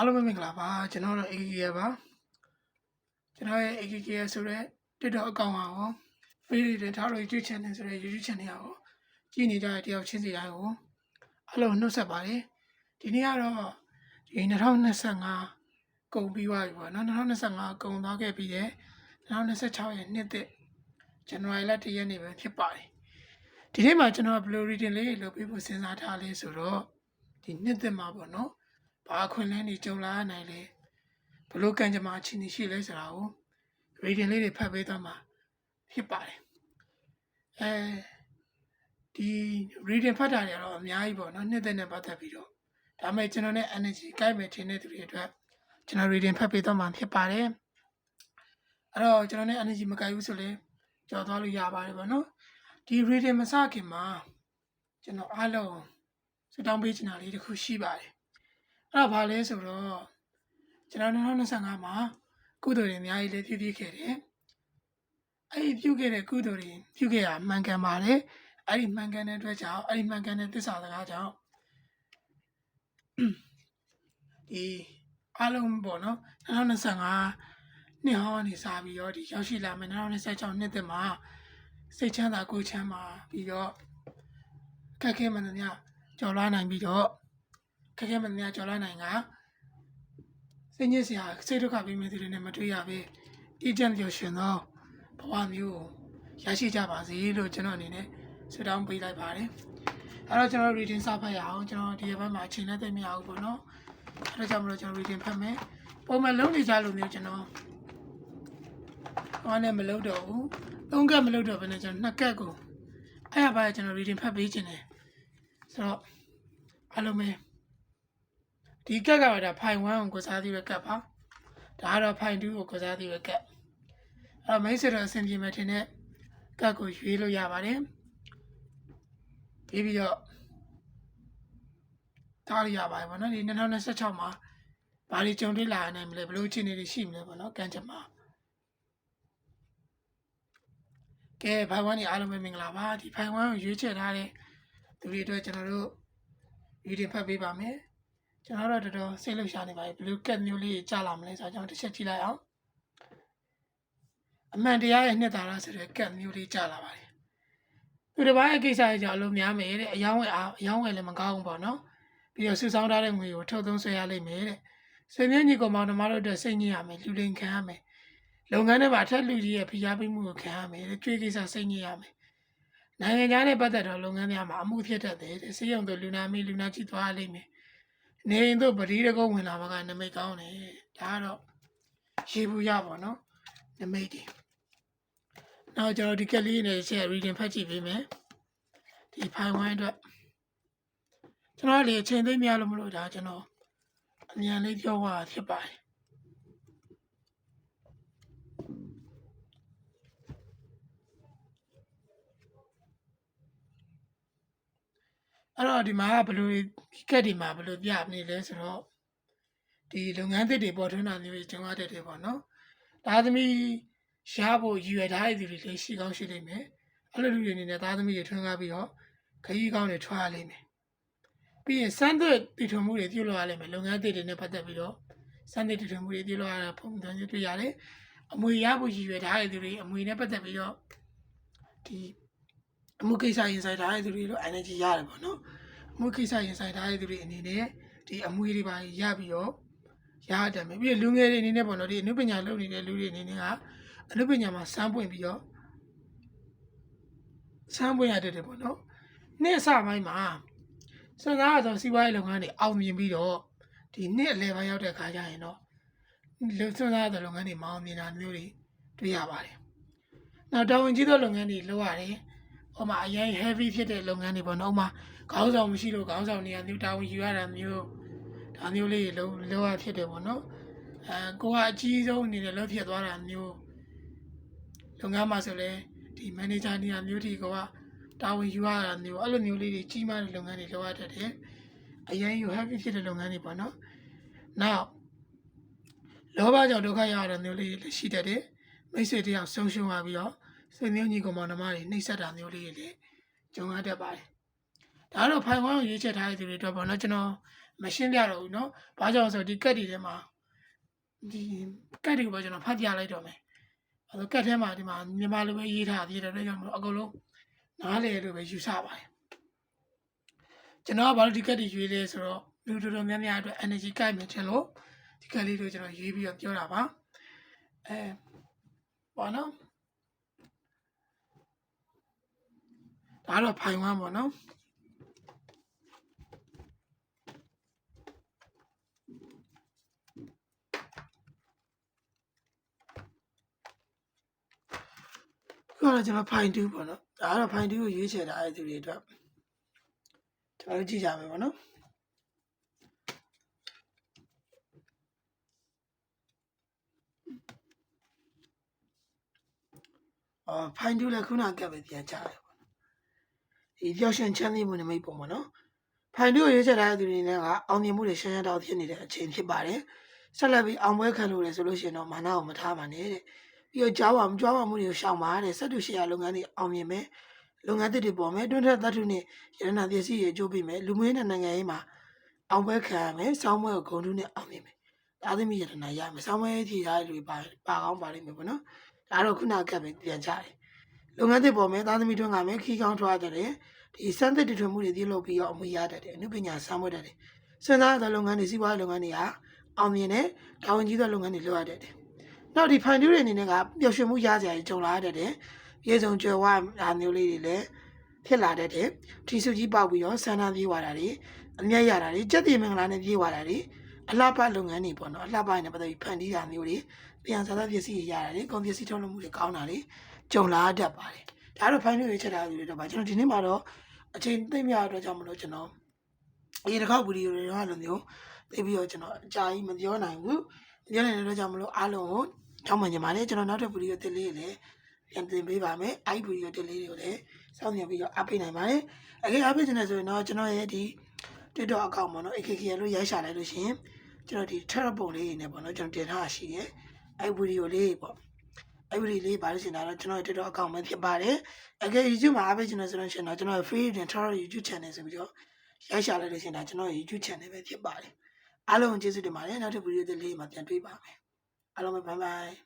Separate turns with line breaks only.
အားလုံးပဲမင်္ဂလာပါကျွန်တော်တို့ AKK ပါကျွန်တော်ရဲ့ AKK ဆိုတဲ့ TikTok အကောင့်ဟာရော Facebook တွေထားလို့ YouTube channel ဆိုတဲ့ YouTube channel ဟာရောကြည့်နေကြတဲ့တယောက်ချင်းစီတိုင်းကိုအားလုံးနှုတ်ဆက်ပါတယ်ဒီနေ့ကတော့ဒီ2025ကုန်ပြီးသွားပြီပေါ့နော်2025ကုန်သွားခဲ့ပြီးရဲ့2026ရဲ့နှစ်သက်ဇန်နဝါရီလ1ရက်နေ့ပဲဖြစ်ပါတယ်ဒီနေ့မှာကျွန်တော် blue reading လေးလုပ်ပြီးဖို့စဉ်းစားထားလဲဆိုတော့ဒီနှစ်သက်မှာပေါ့နော်ဘာခွင့်လန်းနေကြုံလာနိုင်လဲဘလို့ကံကြမ္မာအခြေအနေရှိလဲဆိုတာကို reading လေးတွေဖတ်ပေးသွားမှာဖြစ်ပါတယ်ဒီ reading ဖတ်တာတွေကတော့အများကြီးပေါ့နော်နှစ်သက်နဲ့ပတ်သက်ပြီးတော့ဒါမဲ့ကျွန်တော်နဲ့ energy ကိုက်မဲ့ထင်တဲ့သူတွေအတွက်ကျွန်တော် reading ဖတ်ပေးသွားမှာဖြစ်ပါတယ်အဲ့တော့ကျွန်တော်နဲ့ energy မကိုက်ဘူးဆိုလဲကြော်သွားလို့ရပါတယ်ပေါ့နော်ဒီ reading မစခင်မှာကျွန်တော်အားလုံးစတောင်းပေးချင်တာလေးတစ်ခုရှိပါတယ်အဲ့ဒါဘာလဲဆိုတော့ကျွန်တော်2025မှာကုသိုလ်တွေအများကြီးလေးပြုခဲ့တယ်အဲ့ဒီပြုခဲ့တဲ့ကုသိုလ်တွေပြုခဲ့ရမှန်ကန်ပါတယ်အဲ့ဒီမှန်ကန်တဲ့အတွက်ကြောင့်အဲ့ဒီမှန်ကန်တဲ့သစ္စာစကားကြောင့်ဒီအားလုံးပေါ့နော်2025နှစ်ဟောင်းနေစားပြီးတော့ဒီရောက်ရှိလာမယ်2026နှစ်သက်မှာစိတ်ချမ်းသာကိုယ်ချမ်းသာပြီးတော့ခက်ခဲမှန်သမျှကြော်လွှားနိုင်ပြီးတော့ခက်ခဲမှန်သမျှကြော်လွှားနိုင်ကစိတ်ညစ်စရာစိတ်ဒုက္ခပြီးမဲ့သူတွေနဲ့မတွေ့ရပဲအေးချမ်းပျော်ရွှင်သောဘဝမျိုးရရှိကြပါစေလို့ကျွန်တော်အနေနဲ့ဆုတောင်းပေးလိုက်ပါတယ်အဲ့တော့ကျွန်တော် reading စဖတ်ရအောင်ကျွန်တော်ဒီဘက်မှာအချိန်နဲ့သိမရဘူးပေါ့နော်အဲ့ဒါကြောင့်မလို့ကျွန်တော် reading ဖတ်မယ်ပုံမှန်လုံးနေကြလို့မျိုးကျွန်တော်ဟောနဲ့မလုပ်တော့ဘူးသုံးကက်မလုပ်တော့ဘဲနဲ့ကျွန်တော်နှစ်ကက်ကိုအဲ့ရပါကျွန်တော် reading ဖတ်ပေးခြင်းတယ်ဆိုတော့အားလုံးပဲဒီကက်ကကတော့ဖိုင်1ကိုကိုစားသေးရကက်ပါဒါကတော့ဖိုင်2ကိုကိုစားသေးရကက်အဲ့တော့မိတ်ဆွေတို့အဆင်ပြေမယ်ထင်တဲ့ကက်ကိုရွေးလို့ရပါတယ်ပြီးတော့တားရရပါတယ်ဗောနော်ဒီ2026မှာဘာတွေကြုံတွေ့လာနိုင်မလဲဘယ်လိုအခြေအနေတွေရှိမလဲဗောနော်ကံကြမ္မာကဲဖိုင်1ကြီးအားလုံးပဲမင်္ဂလာပါဒီဖိုင်1ကိုရွေးချယ်ထားတဲ့သူတွေအတွက်ကျွန်တော်တို့ reading ဖတ်ပေးပါမယ်ကျွန်တော်တို့တော်တော်စိတ်လှုပ်ရှားနေပါပြီဘယ်လိုကက်မျိုးလေးကြာလာမလဲဆိုတော့ကျွန်တော်တစ်ချက်ကြည့်လိုက်အောင်အမှန်တရားရဲ့နှစ်သာရဆိုတဲ့ကက်မျိုးလေးကြာလာပါတယ်သူတစ်ပိုင်းအကိစ္စအကြောင်းအလုံးများမယ်တဲ့အယောင်းဝယ်လည်းမကောင်းဘူးပေါ့နော်ပြီးတော့စုဆောင်းထားတဲ့ငွေကိုထုတ်သုံးဆွဲရလိမ့်မယ်တဲ့ဆွေမျိုးညီကောင်မောင်နှမတို့အတွက်စိတ်ညစ်ရမယ်လူလိမ်ခံရမယ်လုပ်ငန်းတွေမှာအထက်လူကြီးရဲ့ဖိအားပေးမှုကိုခံရမယ်တဲ့ကြွေးကိစ္စစိတ်ညစ်ရမယ်နိုင်ငံခြားနဲ့ပတ်သက်တော့လုပ်ငန်းများမှာအမှုဖြစ်တတ်တယ်တဲ့စေယုံတို့လူနာမီလူနာကြည့်သွားလိမ့်မယ်နေရင်တို့ပတိတကုန်းဝင်လာမှာကနမိတ်ကောင်းတယ်ဒါကတော့ရေဘူးရပါတော့နမိတ်တွေနောက်ကျွန်တော်ဒီကက်လေးနဲ့ဆက် reading ဖတ်ကြည့်ပေးမယ်ဒီဖိုင်1အတွက်ကျွန်တော်လေအချိန်သိမရလို့မလို့ဒါကျွန်တော်အမြန်လေးပြောသွားဖြစ်ပါတယ်အဲ့တော့ဒီမှာဘယ်လိုဒီကက်ဒီမှာဘယ်လိုပြနေလဲဆိုတော့ဒီလုပ်ငန်းသစ်တွေပေါ်ထွန်းတာမျိုးကျွန်တော်တက်တယ်ပေါ့နော်သားသမီးရဖို့ရည်ရွယ်ထားတဲ့သူတွေလည်းရှိကောင်းရှိလိမ့်မယ်အဲ့လိုလူတွေအနေနဲ့သားသမီးတွေထွန်းကားပြီးတော့ခရီးကောင်းတွေထွားရလိမ့်မယ်ပြီးရင်စမ်းသစ်တည်ထွင်မှုတွေပြုလုပ်ရလိမ့်မယ်လုပ်ငန်းသစ်တွေနဲ့ပတ်သက်ပြီးတော့စမ်းသစ်တည်ထွင်မှုတွေပြုလုပ်ရတာပုံစံမျိုးတွေ့ရတယ်အမွေရဖို့ရည်ရွယ်ထားတဲ့သူတွေအမွေနဲ့ပတ်သက်ပြီးတော့ဒီအမှုကိစ္စရင်ဆိုင်ထားတဲ့သူတွေတော့ energy ရတယ်ပေါ့နော်အမှုကိစ္စရင်ဆိုင်ထားတဲ့သူတွေအနေနဲ့ဒီအမွေတွေပါရပြီးတော့ရရတယ်မယ်ပြီးလူငယ်တွေအနေနဲ့ပေါ့နော်ဒီအနုပညာလုပ်နေတဲ့လူတွေအနေနဲ့ကအနုပညာမှာစမ်းပွင့်ပြီးတော့စမ်းပွင့်ရတဲ့ပေါ့နော်နေ့အစပိုင်းမှာစွမ်းသားတော့စီးပွားရေးလုပ်ငန်းတွေအောင်မြင်ပြီးတော့ဒီနှစ်အလယ်ပိုင်းရောက်တဲ့ခါကျရင်တော့စွမ်းသားတဲ့လုပ်ငန်းတွေမအောင်မြင်တာမျိုးတွေတွေ့ရပါတယ်နောက်တာဝန်ကြီးသောလုပ်ငန်းတွေလုပ်ရတယ်ဟိုမှာအရင် heavy ဖြစ်တဲ့လုပ်ငန်းတွေပေါ့နော်ဥမာခေါင်းဆောင်မရှိလို့ခေါင်းဆောင်နေရာမျိုးတာဝန်ယူရတာမျိုးဒါမျိုးလေးလောရဖြစ်တယ်ပေါ့နော်ကိုကအကြီးဆုံးအနေနဲ့လောက်ဖြစ်သွားတာမျိုးလုပ်ငန်းမှာဆိုလဲဒီ manager နေရာမျိုးဒီကတာဝန်ယူရတာမျိုးအဲ့လိုမျိုးလေးတွေကြီးမားတဲ့လုပ်ငန်းတွေလုပ်ရတတ်တယ်အရင် you happy ဖြစ်တဲ့လုပ်ငန်းတွေပေါ့နော်နောက်လောဘကြောင့်ဒုက္ခရတာမျိုးလေးရှိတတ်တယ်မိတ်ဆွေတယောက်ဆုံးရှုံးသွားပြီးတော့ဆွေမျိုးညီကောင်မောင်နှမတွေနှိပ်စက်တာမျိုးလေးတွေကြုံရတတ်ပါတယ်ဒါတော့ဖိုင်1ကိုရွေးချယ်ထားတဲ့သူတွေတော့ပေါ့နော်ကျွန်တော် မရှင်းပြတော့ဘူးเนาะဘာကြောင့်ဆိုဒီကတ်တွေထဲမှာဒီကတ်တွေကိုပဲကျွန်တော်ဖတ်ပြလိုက်တော့မယ်အဲဆိုကတ်ထဲမှာဒီမှာမြန်မာလိုပဲရေးထားပြီးတဲ့အတွက်ကြောင့်မလို့အကုန်လုံးနားလေလို့ပဲယူဆပါတယ်ကျွန်တော်ကဘာလို့ဒီကတ်တွေရွေးလဲဆိုတော့လူတော်တော်များများအတွက် energy ကတ်မြင်ချင်လို့ဒီကတ်လေးတွေကျွန်တော်ရွေးပြီးတော့ပြောတာပါပေါ့နော်ဒါတော့ဖိုင်ဝမ်းပေါ့နော်ကတော့ကျွန်တော်ဖိုင်2ပေါ့နော်ဒါကတော့ဖိုင်2ကိုရွေးချယ်ထားတဲ့သူတွေအတွက်ကျွန်တော်တို့ကြည့်ကြမယ်ပေါ့နော်ဖိုင်2လည်းခုနကပ်ပဲပြန်ချတယ်ပေါ့ဒီပျော်ရွှင်ချမ်းမြေ့မှုနမိတ်ပုံပေါ့နော်ဖိုင်2ကိုရွေးချယ်ထားတဲ့သူတွေနဲ့ကအောင်မြင်မှုတွေရှင်းရှင်းတောက်ဖြစ်နေတဲ့အချိန်ဖြစ်ပါတယ်ဆက်လက်ပြီးအောင်ပွဲခံလို့ရဆိုလို့ရှိရင်တော့မာနကိုမထားပါနဲ့တဲ့ပြီးတော့ကြောက်ပါမှုတွေကိုရှောင်ပါတဲ့စက်တူရှေ့ရလုပ်ငန်းတွေအောင်မြင်မယ်လုပ်ငန်းသစ်တွေပေါ်မယ်တွန်းထက်သတ္ထုနဲ့ရတနာပစ္စည်းတွေအကျိုးပေးမယ်လူမျိုးနဲ့နိုင်ငံရေးမှာအောင်ပွဲခံရမယ်စောင်းပွဲကိုဂုဏ်ထူးနဲ့အောင်မြင်မယ်ဒါသမီးရတနာရမယ်စောင်းပွဲထီထားတွေပါကောင်းပါလိမ့်မယ်ပေါ့နော်ဒါတော့ခုနကပ်ပဲပြန်ကြတယ်လုပ်ငန်းသစ်ပေါ်မယ်သားသမီးတွန်းကမယ်ခီးကောင်းထွားတယ်ဒီစမ်းသစ်တည်ထွင်မှုတွေပြုလုပ်ပြီးတော့အမှုရတတ်တယ်အနုပညာစမ်းမွတ်တတ်တယ်စဉ်းစားတဲ့လုပ်ငန်းတွေစီးပွားရေးလုပ်ငန်းတွေဟာအောင်မြင်တဲ့တာဝန်ကြီးတဲ့လုပ်ငန်းတွေလုပ်ရတတ်တယ်နောက်ဒီဖိုင်တူးတွေအနေနဲ့ကပျော်ရွှင်မှုရစရာကြီးကြုံလာတတ်တယ်ပြေဆုံးကြွယ်ဝတာမျိုးလေးတွေလည်းဖြစ်လာတတ်တယ်ထီစုကြီးပေါက်ပြီးတော့ဆန္ဒပြေးသွားတာတွေအမျက်ရတာတွေစက်တည်မင်္ဂလာနဲ့ပြေးသွားတာတွေအလှပလုပ်ငန်းတွေပေါ့နော်အလှပနဲ့ပတ်သက်ပြီးဖန်တီးတာမျိုးတွေပြန်စားတဲ့ပစ္စည်းတွေရတာတွေကုန်ပစ္စည်းထုတ်လုပ်မှုတွေကောင်းတာတွေကြုံလာတတ်ပါတယ်ဒါတော့ဖိုင်တူးတွေချက်တာတွေတော့ပါကျွန်တော်ဒီနေ့မှာတော့အချိန်သိမ့်များအတွက်ကြောင့်မလို့ကျွန်တော်ဒီတစ်ခေါက်ဗီဒီယိုတွေတော့လိုမျိုးသိပြီးတော့ကျွန်တော်အကြာကြီးမပြောနိုင်ဘူးမပြောနိုင်တဲ့အတွက်ကြောင့်မလို့အားလုံးကိုတောင်းပန်ကြပါတယ်ကျွန်တော်နောက်ထပ်ဗီဒီယိုတစ်လေးလည်းပြန်တင်ပေးပါမယ်အဲ့ဗီဒီယိုတစ်လေးတွေကိုလည်းစောင့်မျှော်ပြီးတော့အားပေးနိုင်ပါတယ်အားပေးနေဆိုရင်တော့ကျွန်တော်ရဲ့ဒီ TikTok အကောင့်ပေါ့နော် AKK လို့ရိုက်ရှာလိုက်လို့ရှိရင်ကျွန်တော်ဒီ trap ပုံလေးတွေနဲ့ပေါ့နော်ကျွန်တော်တင်ထားရှိတယ်အဲ့ဗီဒီယိုလေးပေါ့အဲ့ဒီလေးပါလို့ရှင်တာတော့ကျွန်တော် TikTok အကောင့်ပဲဖြစ်ပါတယ်။ YouTube မှာအားပေးကျွန်တော်ဆိုလို့ရှင်တော့ကျွန်တော် free and trial YouTube channel ဆိုပြီးတော့ရိုက်ရှာလိုက်လို့ရှင်တာကျွန်တော် YouTube channel ပဲဖြစ်ပါတယ်။အားလုံးကျေးဇူးတင်ပါတယ်။နောက်ထပ်ဗီဒီယိုလေးမှာပြန်တွေ့ပါမယ်။အားလုံးပဲ bye bye